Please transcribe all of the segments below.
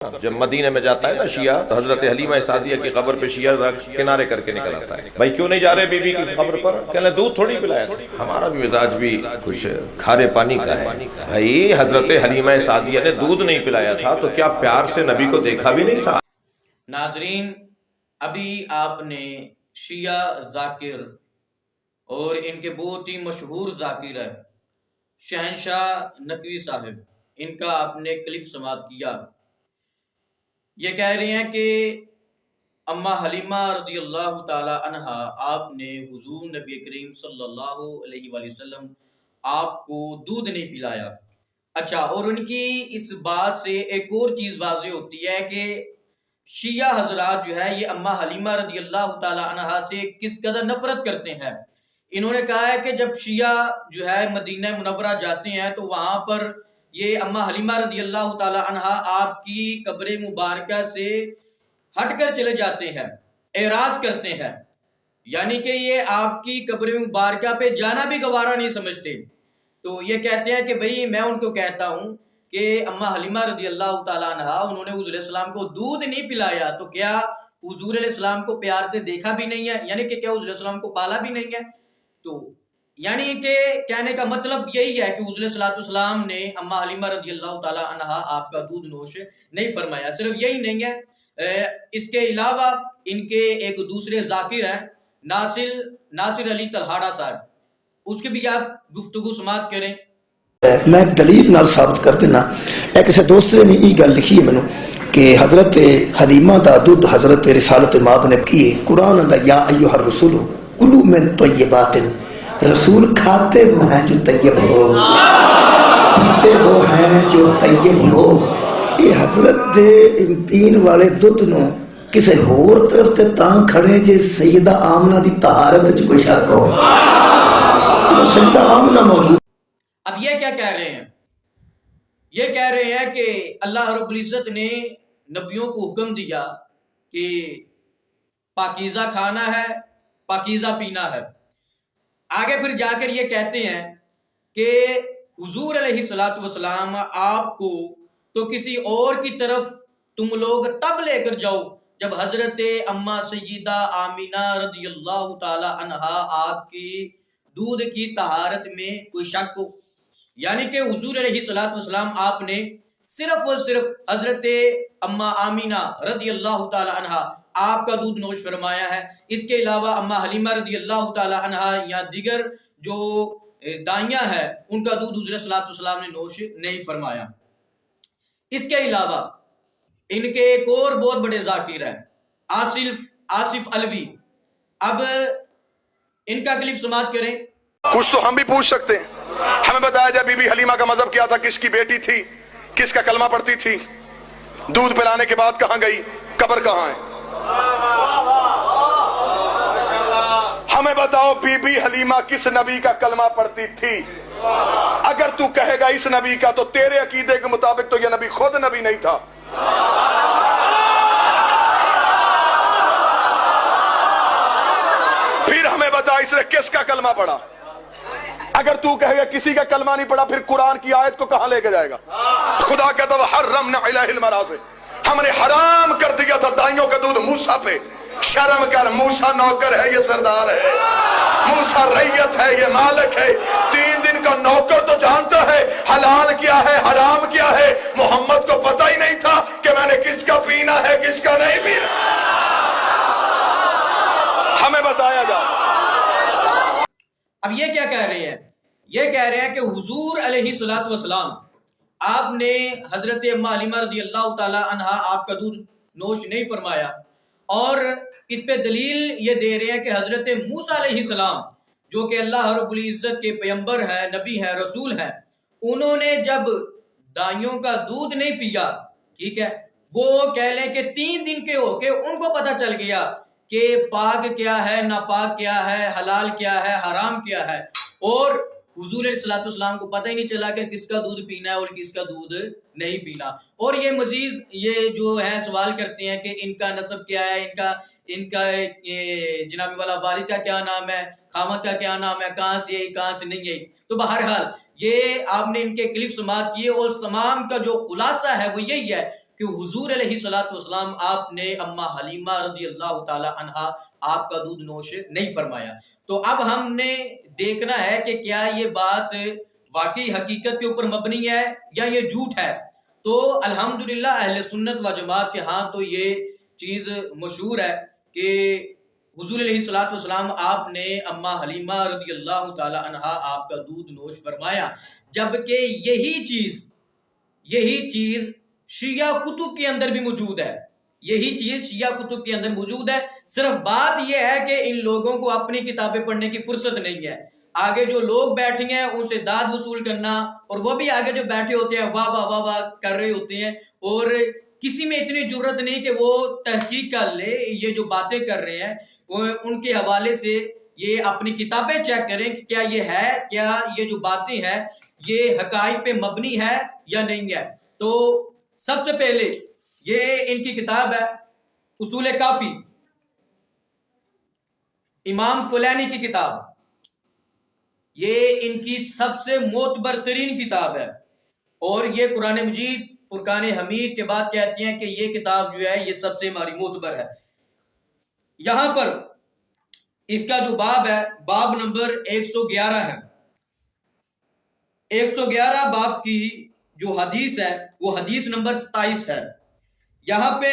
جب مدینے میں جاتا ہے نا شیعہ، حضرت حلیمہ سعدیہ کی قبر پہ شیعہ کنارے کر کے نکل آتا ہے، بھائی کیوں نہیں جا رہے بی بی کی قبر پر؟ کہنے لیں دودھ تھوڑی پلایا تھا، ہمارا بھی مزاج بھی کچھ کھارے پانی کا ہے۔ بھائی حضرت حلیمہ سعدیہ نے دودھ نہیں پلایا تھا تو کیا پیار سے نبی کو دیکھا بھی نہیں تھا؟ ناظرین، ابھی آپ نے شیعہ ذاکر اور ان کے بہت ہی مشہور ذاکر ہے شہنشاہ نقوی صاحب، ان کا آپ نے کلپ سماعت کیا۔ یہ کہہ رہے ہیں کہ اما حلیمہ رضی اللہ تعالی عنہا آپ نے حضور نبی کریم صلی اللہ علیہ وآلہ وسلم آپ کو دودھ نہیں پلایا۔ اچھا، اور ان کی اس بات سے ایک اور چیز واضح ہوتی ہے کہ شیعہ حضرات جو ہے یہ اما حلیمہ رضی اللہ تعالی عنہا سے کس قدر نفرت کرتے ہیں۔ انہوں نے کہا ہے کہ جب شیعہ جو ہے مدینہ منورہ جاتے ہیں تو وہاں پر یہ اما حلیمہ رضی اللہ تعالی عنہا آپ کی قبر مبارکہ سے ہٹ کر چلے جاتے ہیں، اعراض کرتے ہیں، یعنی کہ یہ آپ کی قبر مبارکہ پہ جانا بھی گوارا نہیں سمجھتے۔ تو یہ کہتے ہیں کہ بھئی میں ان کو کہتا ہوں کہ اما حلیمہ رضی اللہ تعالیٰ عنہا انہوں نے حضور علیہ السلام کو دودھ نہیں پلایا تو کیا حضور علیہ السلام کو پیار سے دیکھا بھی نہیں ہے؟ یعنی کہ کیا حضور علیہ السلام کو پالا بھی نہیں ہے؟ تو یعنی کہ کہنے کا مطلب یہی ہے کہ حضور صلی اللہ علیہ وسلم نے اما حلیمہ رضی اللہ تعالیٰ عنہا آپ کا دودھ نوش نہیں فرمایا۔ صرف یہی نہیں ہے، اس کے علاوہ ان کے ایک دوسرے ذاکر ہیں ناصر علی تلہاڑا صاحب، اس کی بھی آپ گفتگو سماعت کریں۔ میں دلیل نال ثابت کر دینا۔ ایک کسی دوست نے یہ گل لکھی ہے مینوں کہ حضرت حلیمہ دا دودھ حضرت رسالت ماب نے کیے، قرآن دا یا ایھا الرسول کلوا من طیبات، رسول کھاتے وہ ہیں جو طیب ہو، پیتے وہ ہیں جو طیب ہو۔ یہ حضرت دے پین والے دودھ نو کسی ہور طرف تے تاں کھڑے جے سیدہ آمنہ دی طہارت وچ کوئی شک ہو، سیدہ آمنہ موجود۔ اب یہ کیا کہہ رہے ہیں؟ یہ کہہ رہے ہیں کہ اللہ رب العزت نے نبیوں کو حکم دیا کہ پاکیزہ کھانا ہے، پاکیزہ پینا ہے۔ آگے پھر جا کر یہ کہتے ہیں کہ حضور علیہ السلام آپ کو تو کسی اور کی طرف تم لوگ تب لے کر جاؤ جب حضرت اما سیدہ آمینہ رضی اللہ تعالی عنہا آپ کی دودھ کی طہارت میں کوئی شک ہو۔ یعنی کہ حضور علیہ السلام آپ نے صرف اور صرف حضرت اما آمینہ رضی اللہ تعالی عنہا آپ کا دودھ نوش فرمایا ہے، اس کے علاوہ اما حلیمہ رضی اللہ تعالی عنہا یا دیگر جو دائیاں ہیں ان کا دودھ حضور صلی اللہ علیہ وسلم نے نوش نہیں فرمایا۔ اس کے علاوہ ان کے ایک اور بہت بڑے ذاکر ہیں آصف علوی، اب ان کا کلپ سماعت کریں۔ کچھ تو ہم بھی پوچھ سکتے ہیں، ہمیں بتایا جائے بی بی حلیمہ کا مذہب کیا تھا، کس کی بیٹی تھی، کس کا کلمہ پڑھتی تھی، دودھ پلانے کے بعد کہاں گئی، قبر کہاں ہے؟ ہمیں بتاؤ بی بی حلیمہ کس نبی کا کلمہ پڑھتی تھی؟ اگر تو کہے گا اس نبی کا تو تیرے عقیدے کے مطابق تو یہ نبی خود نبی نہیں تھا۔ پھر ہمیں بتا اس نے کس کا کلمہ پڑھا؟ اگر تو کہے گا کسی کا کلمہ نہیں پڑھا پھر قرآن کی آیت کو کہاں لے کے جائے گا؟ خدا کہتا ہے حرمنا علیہ المراضع، ہم نے حرام کر دیا تھا دائیوں کا دودھ موسیٰ پہ۔ شرم کر، موسیٰ نوکر ہے، یہ سردار ہے، موسیٰ ریت ہے، یہ مالک ہے۔ 3 دن کا نوکر تو جانتا ہے حلال کیا ہے حرام کیا ہے، محمد کو پتہ ہی نہیں تھا کہ میں نے کس کا پینا ہے کس کا نہیں پینا۔ ہمیں بتایا جائے۔ اب یہ کیا کہہ رہے ہیں؟ یہ کہہ رہے ہیں کہ حضور علیہ السلام آپ نے حضرت اما حلیمہ رضی اللہ تعالی عنہا آپ کا دودھ نوش نہیں فرمایا، اور اس پہ دلیل یہ دے رہے ہیں کہ حضرت موسیٰ علیہ السلام جو کہ اللہ رب العزت کے پیغمبر ہے، نبی ہے، رسول ہے، انہوں نے جب دائیوں کا دودھ نہیں پیا، ٹھیک ہے، وہ کہہ لیں کہ 3 دن کے ہو کے ان کو پتہ چل گیا کہ پاک کیا ہے، ناپاک کیا ہے، حلال کیا ہے، حرام کیا ہے، اور حضور علیہ السلام کو پتہ ہی نہیں چلا کہ کس کا دودھ پینا ہے اور کس کا دودھ نہیں پینا۔ اور یہ مزید یہ جو ہے سوال کرتے ہیں کہ ان کا نسب کیا ہے، ان کا جناب والا والد کا کیا نام ہے، خامد کا کیا نام ہے، کہاں سے ہے کہاں سے نہیں ہے۔ تو بہرحال یہ آپ نے ان کے کلپ سماعت کیے اور اس تمام کا جو خلاصہ ہے وہ یہی ہے کہ حضور علیہ الصلوۃ والسلام آپ نے اما حلیمہ رضی اللہ تعالی عنہا آپ کا دودھ نوش نہیں فرمایا. تو اب ہم نے دیکھنا ہے کہ کیا یہ بات واقعی حقیقت کے اوپر مبنی ہے یا یہ جھوٹ ہے. تو الحمدللہ اہل سنت و جماعت کے ہاں تو یہ چیز مشہور ہے کہ حضور علیہ الصلوۃ والسلام آپ نے اما حلیمہ رضی اللہ تعالی عنہا آپ کا دودھ نوش فرمایا، جبکہ یہی چیز شیعہ کتب کے اندر بھی موجود ہے. یہی چیز شیعہ کتب کے اندر موجود ہے. صرف بات یہ ہے کہ ان لوگوں کو اپنی کتابیں پڑھنے کی فرصت نہیں ہے. آگے جو لوگ بیٹھے ہیں ان سے داد وصول کرنا، اور وہ بھی آگے جو بیٹھے ہوتے ہیں واہ واہ واہ واہ کر رہے ہوتے ہیں، اور کسی میں اتنی جرت نہیں کہ وہ تحقیق کر لے. یہ جو باتیں کر رہے ہیں ان کے حوالے سے یہ اپنی کتابیں چیک کریں کہ کیا یہ ہے، کیا یہ جو باتیں ہیں یہ حقائق پہ مبنی ہے یا نہیں ہے. تو سب سے پہلے یہ ان کی کتاب ہے اصول کافی، امام کلینی کی کتاب. یہ ان کی سب سے معتبر ترین کتاب ہے، اور یہ قرآن مجید فرقان حمید کے بعد کہتے ہیں کہ یہ کتاب جو ہے یہ سب سے ہماری معتبر ہے. یہاں پر اس کا جو باب ہے، باب نمبر 111 ہے. 111 باب کی جو حدیث ہے وہ حدیث نمبر 27 ہے. یہاں پہ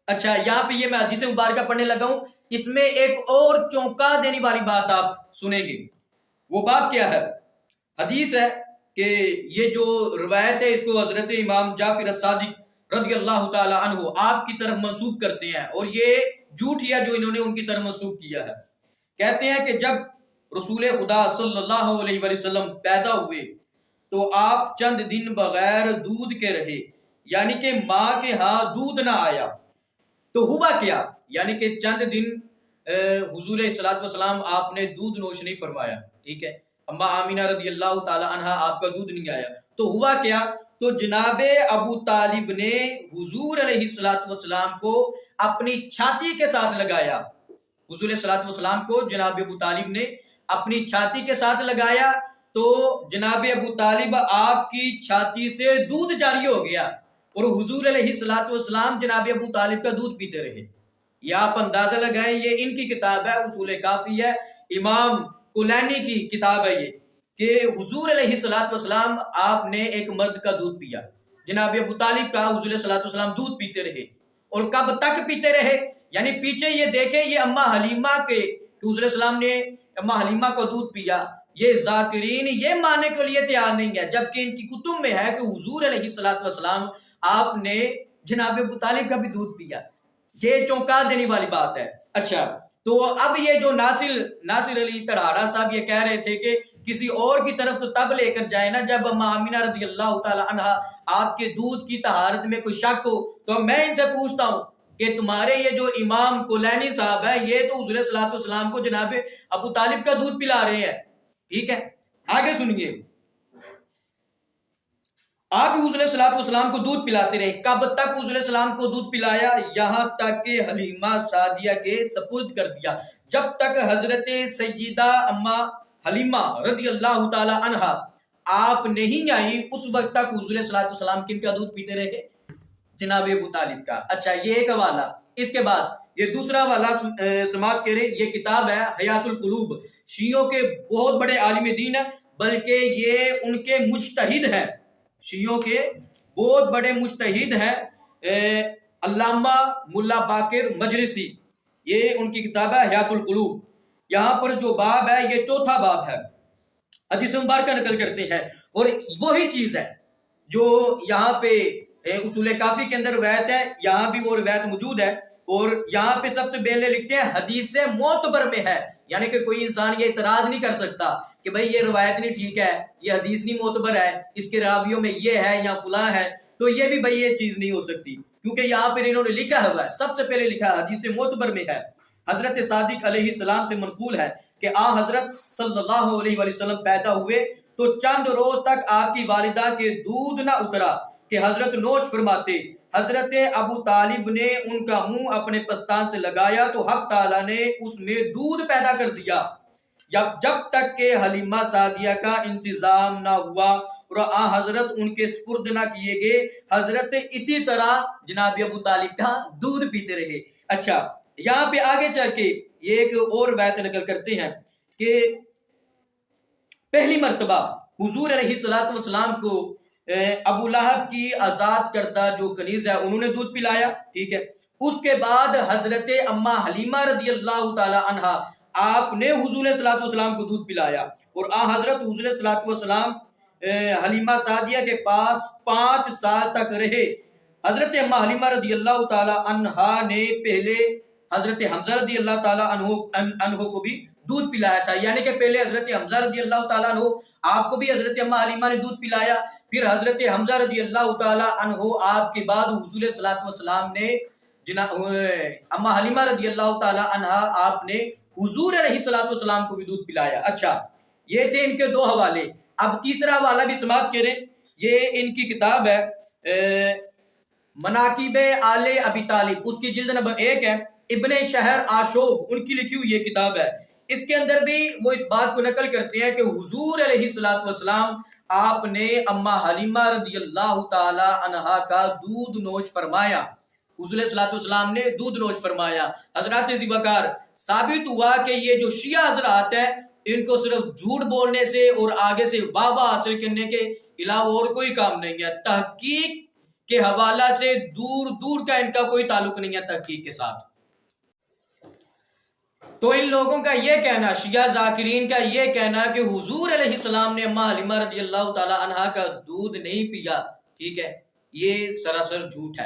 یہاں پہ یہ میں حدیث مبارکہ پڑھنے لگا ہوں. اس میں ایک اور چونکا دینے والی بات آپ سنیں گے. وہ بات کیا ہے؟ حدیث ہے کہ یہ جو روایت ہے اس کو حضرت امام جعفر الصادق رضی اللہ تعالی عنہ آپ کی طرف منسوب کرتے ہیں، اور یہ جھوٹ ہے جو انہوں نے ان کی طرف منسوب کیا ہے. کہتے ہیں کہ جب رسول خدا صلی اللہ علیہ وسلم پیدا ہوئے تو آپ چند دن بغیر دودھ کے رہے، یعنی کہ ماں کے ہاں دودھ نہ آیا. تو ہوا کیا؟ یعنی کہ چند دن حضور علیہ الصلوۃ والسلام آپ نے دودھ نوش نہیں فرمایا. ٹھیک ہے، اما آمینہ رضی اللہ تعالی عنہا آپ کا دودھ نہیں آیا. تو ہوا کیا؟ تو جناب ابو طالب نے حضور علیہ الصلوۃ والسلام کو اپنی چھاتی کے ساتھ لگایا. حضور علیہ الصلوۃ والسلام کو جناب ابو طالب نے اپنی چھاتی کے ساتھ لگایا، تو جناب ابو طالب آپ کی چھاتی سے دودھ جاری ہو گیا، اور حضور علیہ الصلوۃ والسلام جناب ابو طالب کا دودھ پیتے رہے. یہ آپ اندازہ لگائیں، یہ ان کی کتاب ہے اصول کافی ہے، امام کلینی کی کتاب ہے یہ، کہ حضور علیہ الصلوۃ والسلام آپ نے ایک مرد کا دودھ پیا. جناب ابو طالب کا حضور علیہ الصلوۃ والسلام دودھ پیتے رہے. اور کب تک پیتے رہے؟ یعنی پیچھے یہ دیکھیں، یہ اما حلیمہ کے حضور علیہ السلام نے اما حلیمہ کو دودھ پیا. یہ ذاکرین یہ ماننے کے لیے تیار نہیں ہے، جبکہ ان کی کتب میں ہے کہ حضور علیہ الصلوۃ والسلام آپ نے جناب ابو طالب کا بھی دودھ پیا. یہ چونکا دینے والی بات ہے. اچھا، تو اب یہ جو ناصر علی تڑہاڑا صاحب یہ کہہ رہے تھے کہ کسی اور کی طرف تو تب لے کر جائے نا جب اما آمینہ رضی اللہ تعالی عنہا آپ کے دودھ کی طہارت میں کوئی شک ہو. تو میں ان سے پوچھتا ہوں کہ تمہارے یہ جو امام کلینی صاحب ہے یہ تو حضور صلی اللہ علیہ وسلم کو جناب ابو طالب کا دودھ پلا رہے ہیں. ٹھیک ہے، آگے سنیے. آپ حضور صلی اللہ علیہ وسلم کو دودھ پلاتے رہے. کب تک حضور علیہ السلام کو دودھ پلایا؟ یہاں تک کہ حلیمہ سعدیہ کے سپرد کر دیا. جب تک حضرت سیدہ اما حلیمہ رضی اللہ تعالی عنہا آپ نہیں آئی اس وقت تک حضور صلی اللہ علیہ وسلم کن کا دودھ پیتے رہے؟ جناب ابو طالب کا. اچھا، یہ ایک حوالہ. اس کے بعد یہ دوسرا حوالہ سماعت کرے. یہ کتاب ہے حیات القلوب. شیعوں کے بہت بڑے عالم دین ہیں، بلکہ یہ ان کے مجتہد ہیں. شیعوں کے بہت بڑے مجتہد ہیں علامہ ملا باقر مجلسی. یہ ان کی کتاب ہے حیات القلوب. یہاں پر جو باب ہے یہ چوتھا باب ہے. حدیث مبارکہ نقل کرتے ہیں، اور وہی چیز ہے جو یہاں پہ اصول کافی کے اندر روایت ہے، یہاں بھی وہ روایت موجود ہے. اور یہاں پہ سب سے پہلے لکھتے ہیں حدیث معتبر میں ہے، یعنی کہ کوئی انسان یہ اعتراض نہیں کر سکتا کہ بھئی یہ روایت نہیں ٹھیک ہے، یہ حدیث نہیں معتبر ہے، اس کے راویوں میں یہ ہے یا فلاں ہے. تو یہ بھی بھئی یہ چیز نہیں ہو سکتی، کیونکہ یہاں پر انہوں نے لکھا ہوا ہے، سب سے پہلے لکھا ہے حدیث معتبر میں ہے. حضرت صادق علیہ السلام سے منقول ہے کہ حضرت صلی اللہ علیہ وسلم پیدا ہوئے تو چند روز تک آپ کی والدہ کے دودھ نہ اترا کہ حضرت نوش فرماتے. حضرت ابو طالب نے ان کا منہ اپنے پستان سے لگایا تو حق تعالیٰ نے اس میں دودھ پیدا کر دیا، جب تک کہ حلیمہ سعدیہ کا انتظام نہ ہوا اور آ حضرت ان کے سپرد نہ کیے گئے، حضرت اسی طرح جناب ابو طالب کا دودھ پیتے رہے۔ اچھا یہاں پہ آگے چل کے یہ ایک اور بات نقل کرتے ہیں کہ پہلی مرتبہ حضور علیہ الصلوۃ والسلام کو ابو لہب کی آزاد کردہ جو کنیز ہے انہوں نے دودھ پلایا، ٹھیک ہے۔ اس کے بعد حضرت اما حلیمہ رضی اللہ تعالی عنہا آپ نے حضور علیہ الصلوۃ والسلام کو دودھ پلایا، اور آ حضرت حضور علیہ الصلوۃ والسلام حلیمہ سعدیہ کے پاس 5 سال تک رہے۔ حضرت اما حلیمہ رضی اللہ تعالی عنہا نے پہلے حضرت حمزہ رضی اللہ تعالی عنہ کو بھی دودھ پلایا تھا، یعنی کہ پہلے حضرت حمزہ رضی اللہ تعالیٰ عنہ آپ کو بھی حضرت اما حلیمہ نے دودھ پلایا، پھر حضرت حمزہ رضی اللہ تعالیٰ عنہ آپ کے بعد حضور علیہ الصلوۃ والسلام نے اما حلیمہ رضی اللہ تعالیٰ عنہ آپ نے حضور علیہ الصلوۃ والسلام کو بھی دودھ پلایا۔ اچھا یہ تھے ان کے 2 حوالے۔ اب تیسرا حوالہ بھی سماعت کریں، یہ ان کی کتاب ہے مناقب آل ابی طالب، اس کی جلد نمبر 1 ہے، ابن شہر آشوب ان کی لکھی ہوئی یہ کتاب ہے۔ اس کے اندر بھی وہ اس بات کو نقل کرتے ہیں کہ حضور علیہ الصلوۃ والسلام آپ نے اما حلیمہ رضی اللہ تعالی عنہا کا دودھ نوش فرمایا، حضور علیہ الصلوۃ والسلام نے دودھ نوش فرمایا۔ حضرات ذی وقار ثابت ہوا کہ یہ جو شیعہ حضرات ہیں ان کو صرف جھوٹ بولنے سے اور آگے سے واہ حاصل کرنے کے علاوہ اور کوئی کام نہیں ہے، تحقیق کے حوالہ سے دور دور کا ان کا کوئی تعلق نہیں ہے تحقیق کے ساتھ۔ تو ان لوگوں کا یہ کہنا، شیعہ ذاکرین کا یہ کہنا کہ حضور علیہ السلام نے اما حلیمہ رضی اللہ تعالی عنہا کا دودھ نہیں پیا، ٹھیک ہے، یہ سراسر جھوٹ ہے۔